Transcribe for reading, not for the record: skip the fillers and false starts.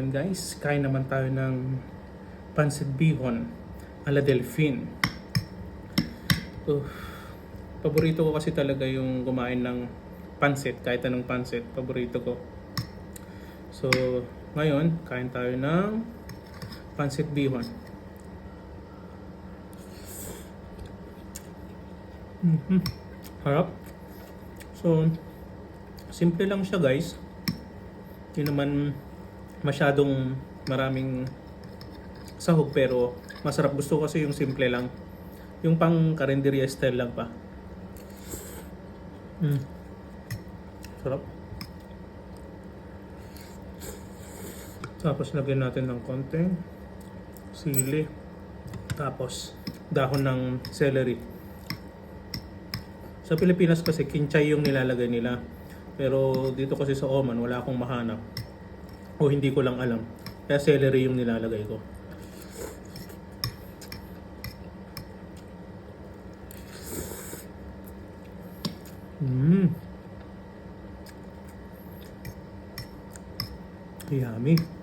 ngayon guys, kain naman tayo ng pancit bihon a la Delphine. Paborito ko kasi talaga yung kumain ng pancit, kahit anong pancit, paborito ko. So, ngayon, kain tayo ng pancit bihon. Harap. So, simple lang siya guys. Hindi naman masyadong maraming sahog pero masarap. Gusto ko kasi yung simple lang. Yung pang karinderya style lang pa. Sarap. Tapos lagyan natin ng konting sili. Tapos dahon ng celery. Sa Pilipinas kasi kinchay yung nilalagay nila. Pero dito kasi sa Oman wala akong mahanap. O hindi ko lang alam. Kaya celery yung nilalagay ko. Yummy.